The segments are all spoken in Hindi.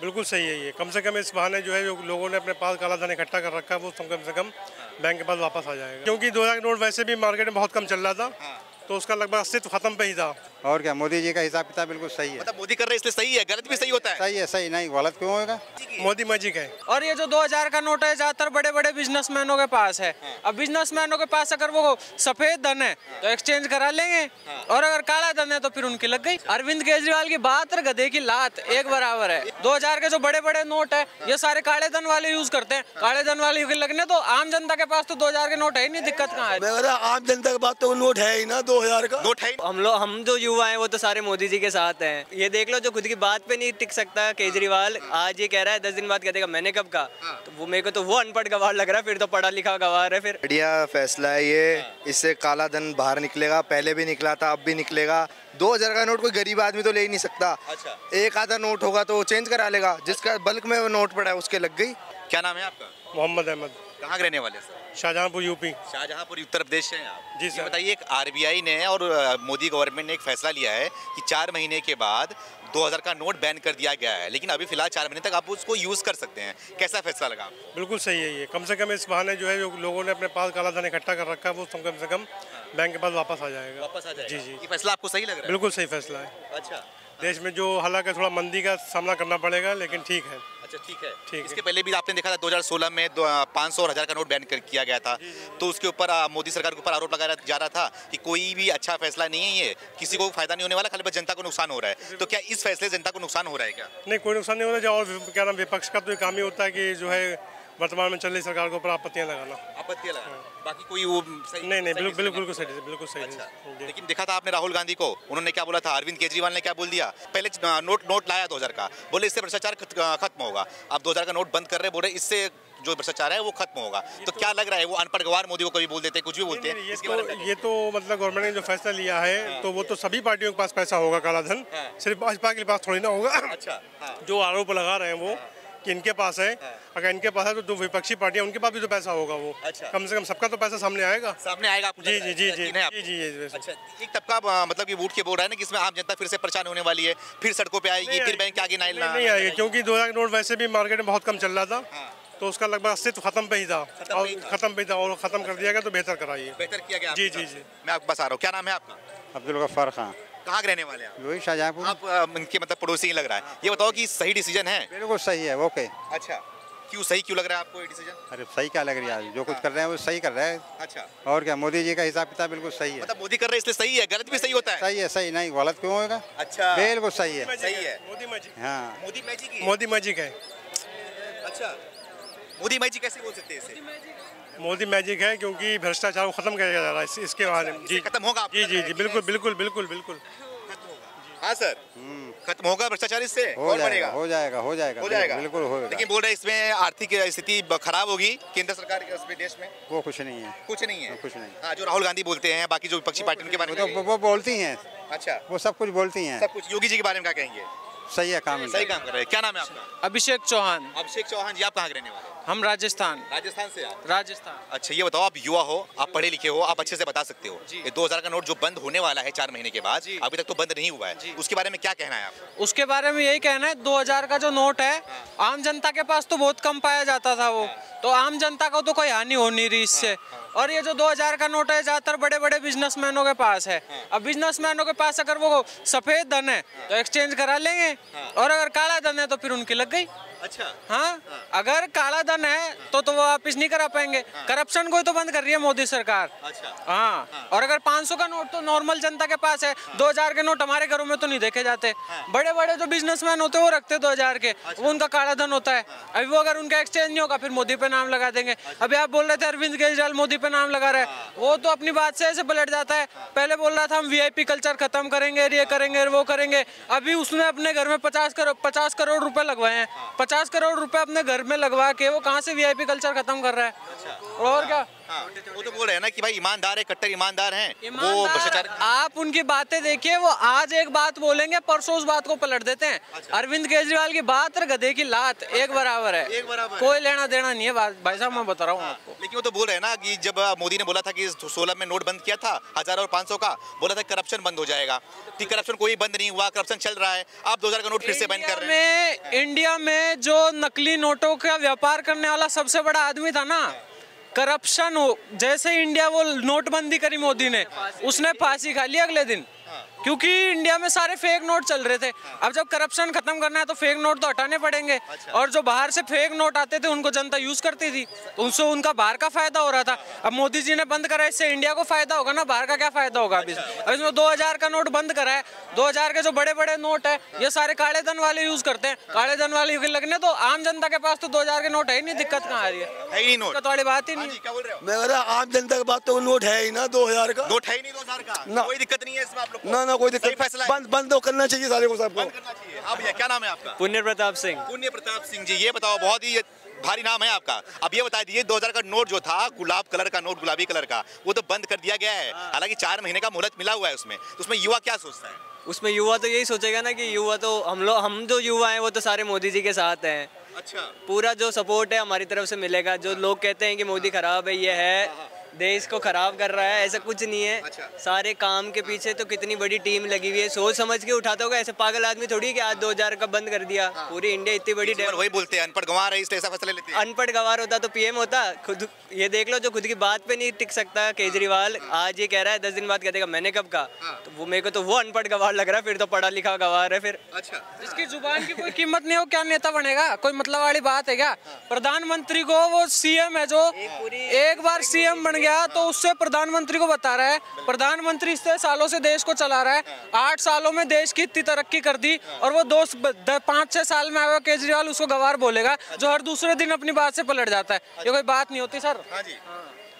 बिल्कुल सही है ये। कम से कम इस बहाने जो है जो लोगों ने अपने पास काला धन इकट्ठा कर रखा है वो कम से कम बैंक के पास वापस आ जाएगा, क्योंकि 2000 का नोट वैसे भी मार्केट में बहुत कम चल रहा था, तो उसका लगभग अस्तित्व खत्म पे ही था। और क्या, मोदी जी का हिसाब किताब बिल्कुल सही है। मतलब मोदी कर रहे इसलिए सही है, गलत भी सही होता है। सही है, सही नहीं गलत क्यों होगा? मोदी मैजिक है। और ये जो 2000 का नोट है ज्यादातर बड़े बड़े बिजनेसमैनों के पास है। अब बिजनेसमैनों के पास अगर वो सफेद धन है तो एक्सचेंज करा लेंगे, और अगर काला धन है तो फिर उनकी लग गई। अरविंद केजरीवाल की बात और गधे की लात एक बराबर है। 2000 के जो बड़े बड़े नोट है ये सारे काले धन वाले यूज करते हैं। काले धन वाले लगने तो आम जनता के पास तो 2000 के नोट है ही नहीं, दिक्कत कहाँ है? आम जनता के पास तो नोट है ही ना, 2000 का नोट है। हम जो युवा हैं वो तो सारे मोदी जी के साथ हैं। ये देख लो, जो खुद की बात पे नहीं टिक सकता केजरीवाल, आज ये कह रहा है 10 दिन बाद कह देगा मैंने कब कहा। तो वो मेरे को तो वो अनपढ़ गवार लग रहा है, फिर तो पढ़ा लिखा गवार है। फिर बढ़िया फैसला है ये, इससे काला धन बाहर निकलेगा, पहले भी निकला था अब भी निकलेगा। 2000 का नोट कोई गरीब आदमी तो ले ही नहीं सकता। अच्छा। एक आधा नोट होगा तो वो चेंज करा लेगा, जिसका बल्क में वो नोट पड़ा है उसके लग गई। क्या नाम है आपका? मोहम्मद अहमद। कहाँ के रहने वाले सर? शाहजहांपुर यूपी। शाहजहांपुर उत्तर प्रदेश से हैं आप? जी सर। बताइए, एक आरबीआई ने और मोदी गवर्नमेंट ने एक फैसला लिया है कि 4 महीने के बाद 2000 का नोट बैन कर दिया गया है, लेकिन अभी फिलहाल 4 महीने तक आप उसको यूज कर सकते हैं। कैसा फैसला लगा आपको? बिल्कुल सही है ये। कम से कम इस बहाने जो है जो लोगों ने अपने पास काला धन इकट्ठा कर रखा है वो कम से कम बैंक के पास वापस आ जाएगा। वापस आ जाएगा। जी जी। ये फैसला आपको सही लग रहा है? बिल्कुल सही फैसला है। अच्छा। देश में जो हालांकि थोड़ा मंदी का सामना करना पड़ेगा, लेकिन ठीक है। अच्छा, ठीक है। ठीक है। इसके पहले भी आपने देखा था 2016 में 500 और 1000 का नोट बैन किया गया था, तो उसके ऊपर मोदी सरकार के ऊपर आरोप लगाया जा रहा था कि कोई भी अच्छा फैसला नहीं है ये, किसी को फायदा नहीं होने वाला, खाली बस जनता को नुकसान हो रहा है। तो क्या इस फैसले से जनता को नुकसान हो रहा है क्या? नहीं, कोई नुकसान नहीं हो रहा। और क्या नाम, विपक्ष का तो ये काम ही होता है कि जो है वर्तमान में चल रही सरकार के ऊपर आपत्तियां लगाना। आपत्तियां लगाना, बाकी कोई वो सही नहीं बिल्कुल सही, बिल्कुल सही। अच्छा। लेकिन देखा था आपने राहुल गांधी को, उन्होंने क्या बोला था? अरविंद केजरीवाल ने क्या बोल दिया? पहले नोट लाया 2000 का, बोले इससे भ्रष्टाचार खत्म होगा। अब 2000 का नोट बंद कर रहे, बोले इससे जो भ्रष्टाचार है वो खत्म होगा। तो क्या लग रहा है, वो अनपढ़ गवार मोदी को कभी बोल देते हैं, कुछ भी बोलते हैं? ये तो मतलब गवर्नमेंट ने जो फैसला लिया है तो वो तो सभी पार्टियों के पास पैसा होगा काला धन, सिर्फ भाजपा के पास थोड़ी ना होगा। अच्छा। जो आरोप लगा रहे हैं वो कि इनके पास है, अगर इनके पास है तो जो विपक्षी पार्टियां उनके पास भी तो पैसा होगा वो। अच्छा। कम से कम सबका तो पैसा सामने आएगा। सामने आएगा आपको? जी जी जी जी जी। अच्छा, एक तबका मतलब कि वोट के बोल रहा है ना कि इसमें आम जनता फिर से परेशान होने वाली है, फिर सड़कों पे आएगी, फिर बैंक के आगे नहीं आएगी, क्योंकि 2000 का नोट वैसे भी मार्केट में बहुत कम चल रहा था, तो उसका लगभग अस्तित्व खत्म पे ही था, और खत्म कर दिया गया तो बेहतर कराइए। बेहतर किया गया। जी जी जी। मैं आपके पास आ रहा हूँ। क्या नाम है आपका? अब्दुल गफ्फार खान। कहाँ के रहने वाले हैं? वही शाहजहांपुर। आप इनके मतलब पड़ोसी ही लग रहा है। ये बताओ कि सही डिसीजन है? बिल्कुल सही है। ओके। अच्छा, क्यों सही क्यों लग रहा है आपको ये डिसीजन? अरे सही क्या लग रही है, जो कुछ कर रहे हैं वो सही कर रहे हैं। अच्छा। और क्या, मोदी जी का हिसाब किताब बिल्कुल सही है। मतलब मोदी कर रहे इसलिए सही है, गलत भी सही होता है? सही है, सही नहीं गलत क्यों होगा? अच्छा, बिल्कुल सही है। सही है। मोदी मैजिक। हाँ, मोदी मैजिक है। मोदी मैजिक है। अच्छा, मोदी मैजिक कैसे बोल सकते हैं इसे? मोदी मैजिक है क्योंकि भ्रष्टाचार को खत्म किया जा रहा है इसके बारे में। जी, खत्म होगा? जी जी जी, बिल्कुल बिल्कुल बिल्कुल बिल्कुल। हाँ सर, खत्म होगा भ्रष्टाचार इससे? हो जाएगा बिल्कुल होगा। लेकिन बोल रहे इसमें आर्थिक स्थिति खराब होगी केंद्र सरकार के उसमें, देश में वो कुछ नहीं है। कुछ नहीं है? कुछ नहीं। हाँ, जो राहुल गांधी बोलते हैं, बाकी जो विपक्षी पार्टी उनके बारे में वो बोलती हैं। अच्छा, वो सब कुछ बोलती हैं। सब कुछ। योगी जी के बारे में क्या कहेंगे? सही है, काम सही काम कर रहे हैं। क्या नाम है आपका? अभिषेक चौहान। अभिषेक चौहान जी, आप कहाँ के रहने वाले हैं? हम राजस्थान। राजस्थान से आप? राजस्थान। अच्छा, ये बताओ, आप युवा हो, आप पढ़े लिखे हो, आप अच्छे से बता सकते हो ये 2000 का नोट जो बंद होने वाला है 4 महीने के बाद, अभी तक तो बंद नहीं हुआ है, उसके बारे में क्या कहना है आपको? उसके बारे में यही कहना है, 2000 का जो नोट है आम जनता के पास तो बहुत कम पाया जाता था वो, तो आम जनता को तो कोई हानि हो नहीं रही इससे। और ये जो 2000 का नोट है ज्यादातर बड़े बड़े बिजनेसमैनों के पास है। अब बिजनेसमैनों के पास अगर वो सफेद धन है तो एक्सचेंज करा लेंगे, और अगर काला धन है तो फिर उनकी लग गई। अच्छा। हाँ, अगर काला धन है तो वो वापिस नहीं करा पाएंगे। करप्शन को तो बंद कर रही है मोदी सरकार। अच्छा। हाँ, और अगर 500 का नोट तो नॉर्मल जनता के पास है, 2000 के नोट हमारे घरों में तो नहीं देखे जाते। बड़े बड़े जो बिजनेसमैन होते हैं वो रखते 2000 के, वो उनका काला धन होता है। अभी वो अगर उनका एक्सचेंज नहीं होगा फिर मोदी पे नाम लगा देंगे। अभी आप बोल रहे थे अरविंद केजरीवाल मोदी पे नाम लगा रहे हैं, वो तो अपनी बात से ऐसे पलट जाता है। पहले बोल रहा था हम वीआईपी कल्चर खत्म करेंगे, ये करेंगे वो करेंगे, अभी उसने अपने घर में 50 करोड़ रुपए लगवाए हैं। 50 करोड़ रुपए अपने घर में लगवा के वो कहाँ से वीआईपी कल्चर खत्म कर रहा है? और क्या, हाँ, वो तो बोल रहे हैं ना कि भाई ईमानदार है, कट्टर ईमानदार हैं, वो ईमानदार, भ्रष्टाचार। आप उनकी बातें देखिए, वो आज एक बात बोलेंगे, परसों उस बात को पलट देते हैं। अरविंद केजरीवाल की बात और गधे की लात एक बराबर है, एक बराबर। कोई लेना देना नहीं है भाई साहब, मैं बता रहा हूँ आपको। लेकिन वो तो बोल रहे हैं ना कि जब मोदी ने बोला था कि 16 में नोट बंद किया था 1000 और 500 का, बोला था करप्शन बंद हो जाएगा, कि करप्शन कोई बंद नहीं हुआ, करप्शन चल रहा है। आप 2000 का नोट फिर से बंद कर रहे हैं। इंडिया में जो नकली नोटों का व्यापार करने वाला सबसे बड़ा आदमी था ना, करप्शन हो, जैसे इंडिया वो नोटबंदी करी मोदी ने, उसने फांसी खा ली अगले दिन, क्योंकि इंडिया में सारे फेक नोट चल रहे थे। अब जब करप्शन खत्म करना है तो फेक नोट तो हटाने पड़ेंगे, और जो बाहर से फेक नोट आते थे उनको जनता यूज करती थी, तो उससे उनका बाहर का फायदा हो रहा था। अब मोदी जी ने बंद करा, इससे इंडिया को फायदा होगा ना, बाहर का क्या फायदा होगा? अभी इसमें 2000 का नोट बंद करा है, 2000 के जो बड़े बड़े नोट है ये सारे काले धन वाले यूज करते हैं, काले धन वाले लगने, तो आम जनता के पास तो 2000 के नोट है ही नहीं, दिक्कत कहाँ आ रही है? दिक्कत वाली बात ही नहीं। क्या बोल रहे हो? मैं कह रहा आम जनता के पास तो नोट है ही ना 2000 का। नोट है ही नहीं 2000 का, ना। कोई दिक्कत नहीं है इसमें आप लोग को? ना कोई दिक्कत, फैसला है। बंद तो करना चाहिए सारे को, सबको बंद करना चाहिए। आप भैया क्या नाम है आपका? पुण्य प्रताप सिंह। पुण्य प्रताप सिंह जी, ये बताओ, बहुत ही भारी नाम है आपका। अब ये बता दीजिए, 2000 का नोट जो था, गुलाब कलर का नोट, गुलाबी कलर का, वो तो बंद कर दिया गया है, हालांकि 4 महीने का मोहलत मिला हुआ है उसमें, तो उसमें युवा क्या सोचता है? उसमें युवा तो यही सोचेगा ना कि युवा तो हम जो युवा हैं वो तो सारे मोदी जी के साथ हैं। अच्छा, पूरा जो सपोर्ट है हमारी तरफ से मिलेगा। जो लोग कहते हैं कि मोदी खराब है, ये है देश को खराब कर रहा है, ऐसा कुछ नहीं है। अच्छा। सारे काम के पीछे तो कितनी बड़ी टीम लगी हुई है, सोच समझ के उठाता होगा। ऐसे पागल आदमी थोड़ी कि आज 2000 का बंद कर दिया। पूरी इंडिया इतनी बड़ी वही बोलते हैं अनपढ़ गंवार है, इसलिए ऐसा फैसला लेते हैं। अनपढ़ गवार होता तो पीएम होता। खुद ये देख लो, जो खुद की बात पे नहीं टिक सकता केजरीवाल, आज ये कह रहा है 10 दिन बाद कह देगा मैंने कब कहा। तो वो मेरे को तो वो अनपढ़ गवार लग रहा है, फिर तो पढ़ा लिखा गवार है फिर। अच्छा, जिसकी जुबान की कोई कीमत नहीं हो, क्या नेता बनेगा? कोई मतलब वाली बात है क्या? प्रधानमंत्री को, वो सीएम है जो एक बार सीएम बन गया तो उससे प्रधानमंत्री को बता रहा है, प्रधानमंत्री इतने सालों से देश को चला रहा है, 8 सालों में देश की इतनी तरक्की कर दी, और वो 5-6 साल में आया केजरीवाल उसको गवार बोलेगा, जो हर दूसरे दिन अपनी बात से पलट जाता है। ये कोई बात नहीं होती सर। हाँ जी,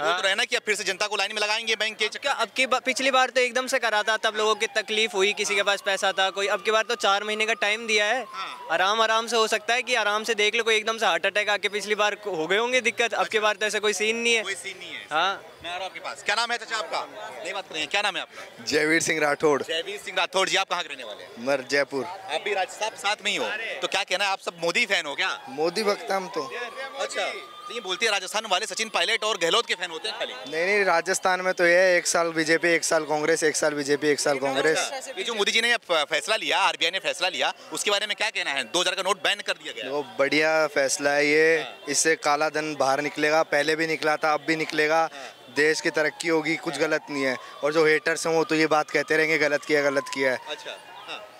वो तो रहना कि अब फिर से जनता को लाइन में लगाएंगे बैंक के क्या अब की पिछली बार तो एकदम से करा था, तब लोगों की तकलीफ हुई, किसी के पास पैसा था कोई। अब की बार तो 4 महीने का टाइम दिया है, आराम से हो सकता है कि आराम से देख लो, कोई एकदम से हार्ट अटैक आके पिछली बार हो गए होंगे दिक्कत। अब की बार तो ऐसा कोई सीन नहीं है। कोई सीन नहीं है। हाँ, मैं आ रहा हूं आपके पास। क्या नाम है चाचा आपका? नहीं बात करेंगे, क्या नाम है आपका? जयवीर सिंह राठौड़। जयवीर सिंह राठौड़ जी, आप कहाँ के रहने वाले हैं? मर जयपुर। आप भी राज साहब साथ में ही हो, तो क्या कहना है, आप सब मोदी फैन हो क्या? मोदी भक्त हम तो। अच्छा, ये बोलते हैं राजस्थान वाले सचिन पायलट और गहलोत के फैन होते हैं खाली। नहीं, राजस्थान में तो ये 1 साल बीजेपी 1 साल कांग्रेस, 1 साल बीजेपी 1 साल कांग्रेस। ये जो मोदी जी ने फैसला लिया, आरबीआई ने फैसला लिया, उसके बारे में क्या कहना है? 2000 का नोट बैन कर दिया गया। वो बढ़िया फैसला है ये, इससे काला धन बाहर निकलेगा, पहले भी निकला था, अब भी निकलेगा, देश की तरक्की होगी, कुछ गलत नहीं है। और जो हेटर्स हैं वो तो ये बात कहते रहेंगे गलत किया है। अच्छा,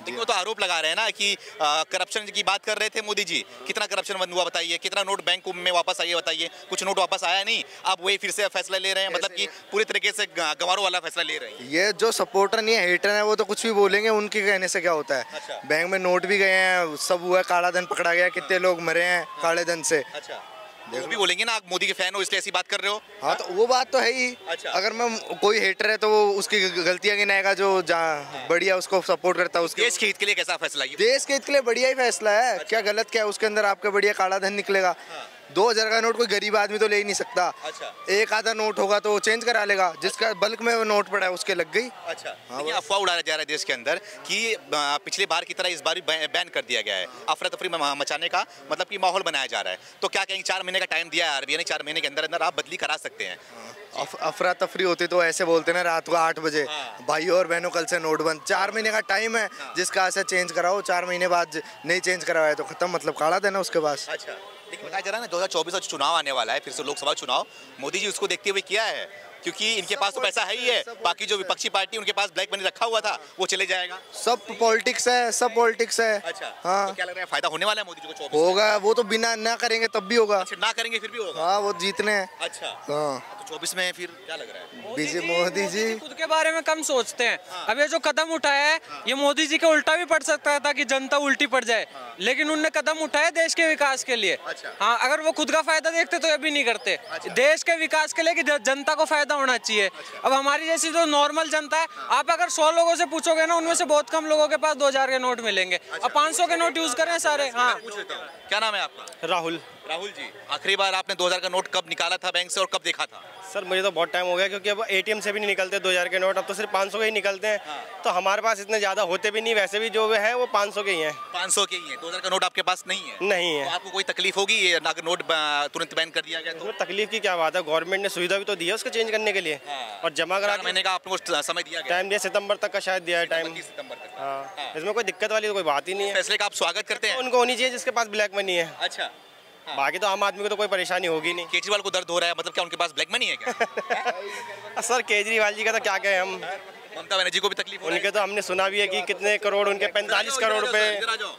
देखो तो आरोप लगा रहे हैं ना कि करप्शन की बात कर रहे थे मोदी जी। कितना करप्शन बंद हुआ बताइए, कितना नोट बैंक में वापस आइए बताइए। कुछ नोट वापस आया नहीं, अब वही फिर से फैसला ले रहे हैं, मतलब कि पूरी तरीके से गंवारों वाला फैसला ले रहे हैं। ये जो सपोर्टर नहीं है, हेटर है, वो तो कुछ भी बोलेंगे, उनके कहने से क्या होता है। अच्छा। बैंक में नोट भी गए हैं, सब हुआ, काला धन पकड़ा गया, कितने लोग मरे हैं काले धन से। अच्छा, वो भी बोलेंगे ना आप मोदी के फैन हो इसलिए ऐसी बात कर रहे हो। हाँ, तो वो बात तो है ही। अच्छा। अगर मैं कोई हेटर है तो वो उसकी गलतियां गिनाएगा, जो बढ़िया उसको सपोर्ट करता है उसके। देश के हित के लिए कैसा फैसला है? देश के हित के लिए बढ़िया ही फैसला है। अच्छा। क्या गलत क्या है उसके अंदर? आपका बढ़िया काला धन निकलेगा। 2000 का नोट कोई गरीब आदमी तो ले ही नहीं सकता। अच्छा। एक आधा नोट होगा तो वो चेंज करा लेगा, जिसका बल्क में वो नोट पड़ा है उसके लग गई। अच्छा, लेकिन अफवाह उड़ाया जा रहा है देश के अंदर कि पिछली बार की तरह इस बार भी बैन कर दिया गया है। अफरा तफरी मचाने का मतलब कि माहौल बनाया जा रहा है। तो क्या कहेंगे, 4 महीने का टाइम दिया है आरबीआई ने, 4 महीने के अंदर अंदर आप बदली करा सकते हैं। अफरा तफरी होती तो ऐसे बोलते ना रात को 8 बजे, भाइयों और बहनों कल से नोट बंद। 4 महीने का टाइम है, जिसका ऐसा चेंज कराओ, 4 महीने बाद नहीं चेंज करवाए तो खत्म, मतलब काला देना उसके पास। अच्छा, लेकिन बताया जा रहा है ना 2024 में चुनाव आने वाला है, फिर से लोकसभा चुनाव, मोदी जी उसको देखते हुए किया है, क्योंकि इनके पास तो पैसा है ही है। बाकी जो विपक्षी पार्टी उनके पास ब्लैक मनी रखा हुआ था वो चले जाएगा। सब पॉलिटिक्स है, सब पॉलिटिक्स है। अच्छा, हाँ, तो क्या लग रहा है फायदा होने वाला है मोदी जी को 24 होगा। वो तो बिना ना करेंगे तब भी होगा। अच्छा, ना करेंगे फिर भी होगा। हाँ, वो जीतने हैं। अच्छा, हाँ, तो 24 में फिर क्या लग रहा है? मोदी जी खुद के बारे में कम सोचते हैं। अब ये जो कदम उठाया है, ये मोदी जी के उल्टा भी पड़ सकता था कि जनता उल्टी पड़ जाए, लेकिन उनने कदम उठाया देश के विकास के लिए। अच्छा। हाँ, अगर वो खुद का फायदा देखते तो ये भी नहीं करते। देश के विकास के लिए कि जनता को फायदा होना चाहिए। अब हमारी जैसी जो नॉर्मल जनता है, आप अगर 100 लोगों से पूछोगे ना, उनमें से बहुत कम लोगों के पास 2000 के नोट मिलेंगे। अब 500 के नोट यूज करें सारे। हाँ, पूछ लेता हूँ, क्या नाम है आपका? राहुल। राहुल जी, आखिरी बार आपने 2000 का नोट कब निकाला था बैंक से और कब देखा था? सर मुझे तो बहुत टाइम हो गया, क्योंकि अब एटीएम से भी नहीं निकलते 2000 के नोट, अब तो सिर्फ 500 के ही निकलते हैं। तो हमारे पास इतने ज़्यादा होते भी नहीं, वैसे भी जो है वो 500 के ही हैं। 500 के ही है, 2000 का नोट आपके पास नहीं है? नहीं है। तो आपको कोई तकलीफ होगी ये अगर नोट तुरंत बैन कर दिया गया तो? इसमें तकलीफ की क्या बात है, गवर्नमेंट ने सुविधा भी तो दी है उसको चेंज करने के लिए। और जमा करा 4 महीने का आपको समय दिया गया? टाइम दिया, सितंबर तक का शायद दिया है टाइम। 30 सितंबर तक। हाँ, इसमें कोई दिक्कत वाली तो कोई बात ही नहीं है। फैसले का आप स्वागत करते हैं? उनको होनी चाहिए जिसके पास ब्लैक मनी है। अच्छा, बाकी तो आम आदमी को तो कोई परेशानी होगी नहीं। केजरीवाल को दर्द हो रहा है, मतलब क्या उनके पास ब्लैक मनी है क्या? सर केजरीवाल जी का तो क्या कहें हम, ममता बनर्जी को भी तकलीफ हो रही है? उनके तो हमने सुना भी है कि कितने करोड़, उनके 45 करोड़ रुपए। इधर आ जाओ।